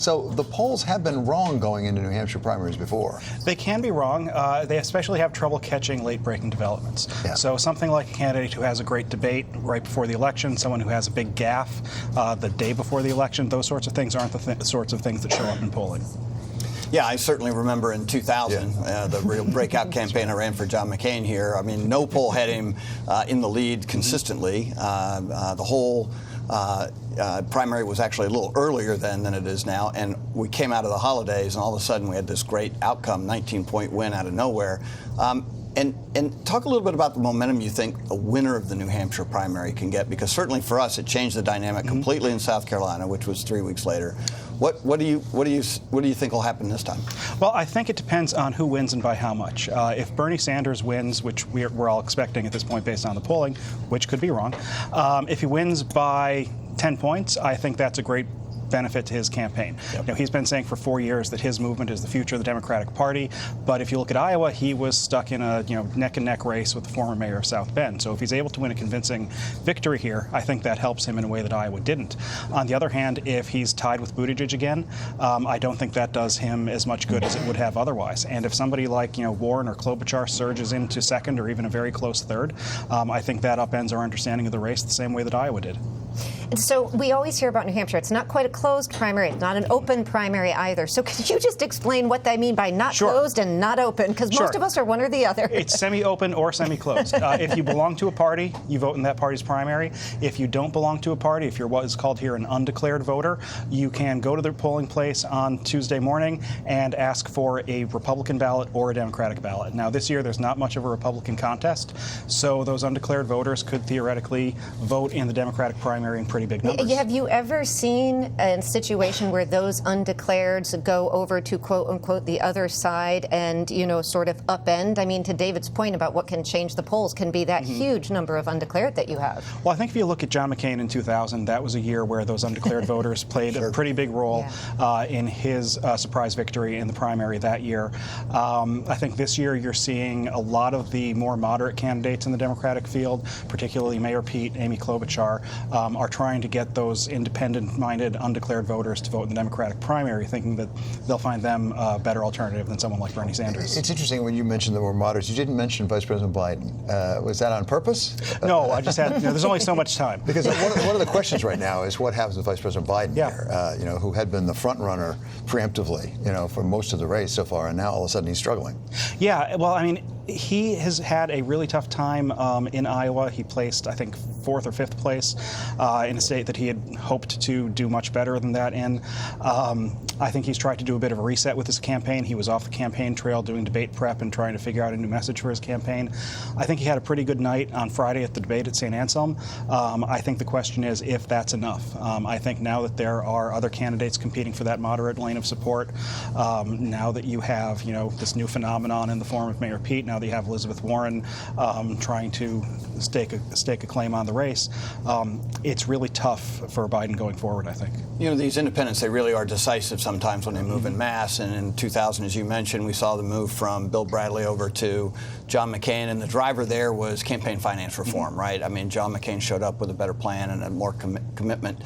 So the polls have been wrong going into New Hampshire primaries before. They can be wrong. They especially have trouble catching late-breaking developments. Yeah. So something like a candidate who has a great debate right before the election, someone who has a big gaffe the day before the election, those sorts of things aren't the sorts of things that show up in polling. Yeah, I certainly remember in 2000, the real breakout campaign I ran for John McCain here. I mean, no poll had him in the lead consistently. The whole primary was actually a little earlier then than it is now, and we came out of the holidays, and all of a sudden we had this great outcome, 19-point win out of nowhere. And talk a little bit about the momentum you think a winner of the New Hampshire primary can get, because certainly for us it changed the dynamic completely in South Carolina, which was 3 weeks later. What do you think will happen this time? Well, I think it depends on who wins and by how much. If Bernie Sanders wins, which we're all expecting at this point based on the polling, which could be wrong, if he wins by 10 points, I think that's a great benefit to his campaign. Yep. You know, he's been saying for 4 years that his movement is the future of the Democratic Party, but if you look at Iowa, he was stuck in a neck-and-neck race with the former mayor of South Bend. So if he's able to win a convincing victory here, I think that helps him in a way that Iowa didn't. On the other hand, if he's tied with Buttigieg again, I don't think that does him as much good as it would have otherwise. And if somebody like Warren or Klobuchar surges into second or even a very close third, I think that upends our understanding of the race the same way that Iowa did. And so we always hear about New Hampshire. It's not quite a closed primary. It's not an open primary either. So could you just explain what they mean by not closed and not open? Because most of us are one or the other. It's semi-open or semi-closed. If you belong to a party, you vote in that party's primary. If you don't belong to a party, if you're what is called here an undeclared voter, you can go to the polling place on Tuesday morning and ask for a Republican ballot or a Democratic ballot. Now, this year, there's not much of a Republican contest, so those undeclared voters could theoretically vote in the Democratic primary in pretty big numbers. Have you ever seen a situation where those undeclareds go over to, quote unquote, the other side and, sort of upend? I mean, to David's point about what can change the polls can be that huge number of undeclared that you have. Well, I think if you look at John McCain in 2000, that was a year where those undeclared voters played a pretty big role in his surprise victory in the primary that year. I think this year you're seeing a lot of the more moderate candidates in the Democratic field, particularly Mayor Pete, Amy Klobuchar, are trying to get those independent-minded, undeclared voters to vote in the Democratic primary, thinking that they'll find them a better alternative than someone like Bernie Sanders. It's interesting when you mentioned the more moderates. You didn't mention Vice President Biden. Was that on purpose? No, I just had, there's only so much time. Because one of the questions right now is what happens with Vice President Biden here, who had been the front runner preemptively, for most of the race so far, and now all of a sudden he's struggling. Yeah, well, I mean, he has had a really tough time in Iowa. He placed, I think, 4th or 5th place in a state that he had hoped to do much better than that in. I think he's tried to do a bit of a reset with his campaign. He was off the campaign trail doing debate prep and trying to figure out a new message for his campaign. I think he had a pretty good night on Friday at the debate at St. Anselm. I think the question is if that's enough. I think now that there are other candidates competing for that moderate lane of support, now that you have, this new phenomenon in the form of Mayor Pete, now that you have Elizabeth Warren trying to stake a claim on the race, it's really tough for Biden going forward, I think. These independents, they really are decisive sometimes when they move en masse. And in 2000, as you mentioned, we saw the move from Bill Bradley over to John McCain. And the driver there was campaign finance reform, right? I mean, John McCain showed up with a better plan and a more commitment.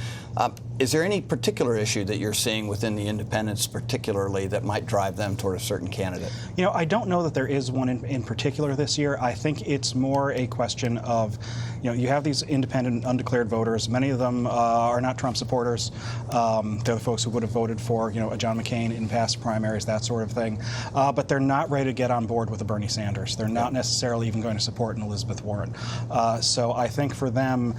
Is there any particular issue that you're seeing within the independents particularly that might drive them toward a certain candidate? I don't know that there is one in particular this year. I think it's more a question of, you have these independent, undeclared voters. Many of them are not Trump supporters. They're the folks who would have voted for, a John McCain in past primaries, that sort of thing. But they're not ready to get on board with a Bernie Sanders. They're not necessarily even going to support an Elizabeth Warren. So I think for them,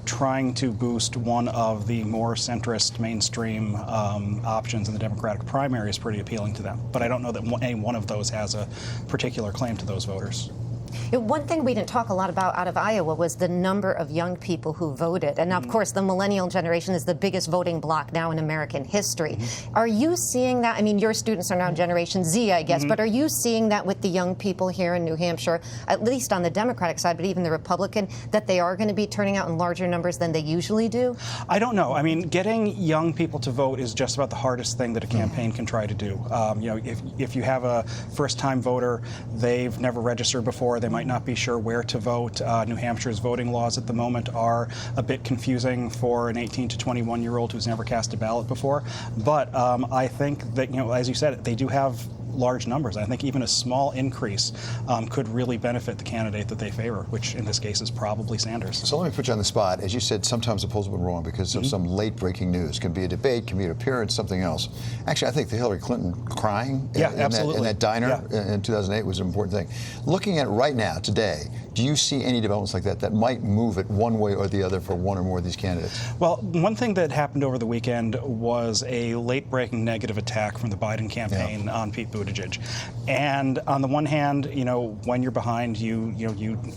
trying to boost one of the more centrist, mainstream options in the Democratic primary is pretty appealing to them. But I don't know that any one of those has a particular claim to those voters. One thing we didn't talk a lot about out of Iowa was the number of young people who voted. And, of course, the millennial generation is the biggest voting bloc now in American history. Are you seeing that? I mean, your students are now Generation Z, I guess, but are you seeing that with the young people here in New Hampshire, at least on the Democratic side, but even the Republican, that they are going to be turning out in larger numbers than they usually do? I don't know. I mean, getting young people to vote is just about the hardest thing that a campaign can try to do. If you have a first-time voter, they've never registered before, They might not be sure where to vote. New Hampshire's voting laws at the moment are a bit confusing for an 18 to 21-year-old who's never cast a ballot before. But I think that, as you said, they do have large numbers. I think even a small increase could really benefit the candidate that they favor, which in this case is probably Sanders. So let me put you on the spot. As you said, sometimes the polls have been wrong because of some late breaking news. Can be a debate, can be an appearance, something else. Actually, I think the Hillary Clinton crying in that diner in 2008 was an important thing. Looking at it right now, today, do you see any developments like that might move it one way or the other for one or more of these candidates? Well, one thing that happened over the weekend was a late-breaking negative attack from the Biden campaign on Pete Buttigieg. And on the one hand, when you're behind, you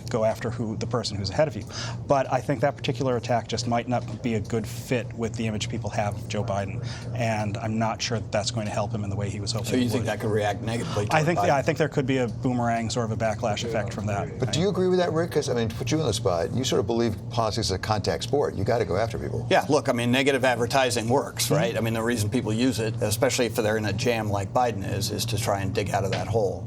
go after the person who's ahead of you. But I think that particular attack just might not be a good fit with the image people have of Joe Biden, and I'm not sure that that's going to help him in the way he was hoping. So you think that could react negatively? I think there could be a boomerang, sort of a backlash effect from that. But do you agree with that, Rick? Because to put you on the spot, you sort of believe politics is a contact sport. You got to go after people. Yeah, look, negative advertising works, right? The reason people use it, especially if they're in a jam like Biden is to try and dig out of that hole.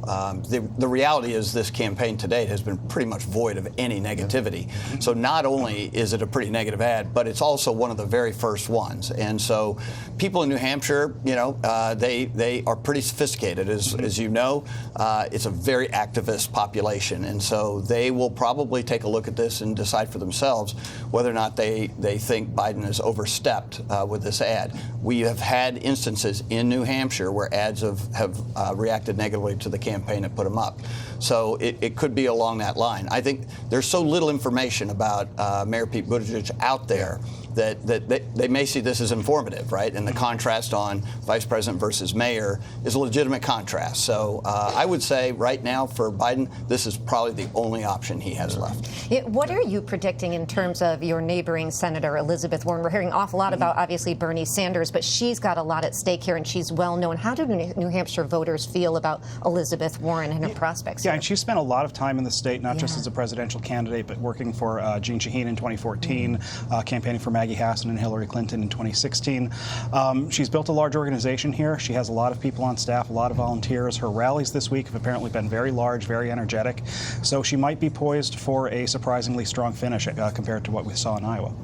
The reality is this campaign to date has been pretty much void of any negativity. So not only is it a pretty negative ad, but it's also one of the very first ones. And so people in New Hampshire, they are pretty sophisticated. As you know, it's a very activist population. And so they will probably take a look at this and decide for themselves whether or not they think Biden has overstepped with this ad. We have had instances in New Hampshire where ads have reacted negatively to the campaign and put them up. So it could be along that line. I think there's so little information about Mayor Pete Buttigieg out there that they may see this as informative, right? And the contrast on vice president versus mayor is a legitimate contrast. So I would say right now for Biden, this is probably the only option he has left. What are you predicting in terms of your neighboring Senator Elizabeth Warren? We're hearing an awful lot about, obviously, Bernie Sanders, but she's got a lot at stake here, and she's well known. How do New Hampshire voters feel about Elizabeth Warren and her prospects? Yeah, and she spent a lot of time in the state, not just as a presidential candidate, but working for Jeanne Zaino in 2014, campaigning for Maggie Hassan and Hillary Clinton in 2016. She's built a large organization here. She has a lot of people on staff, a lot of volunteers. Her rallies this week have apparently been very large, very energetic. So she might be poised for a surprisingly strong finish compared to what we saw in Iowa.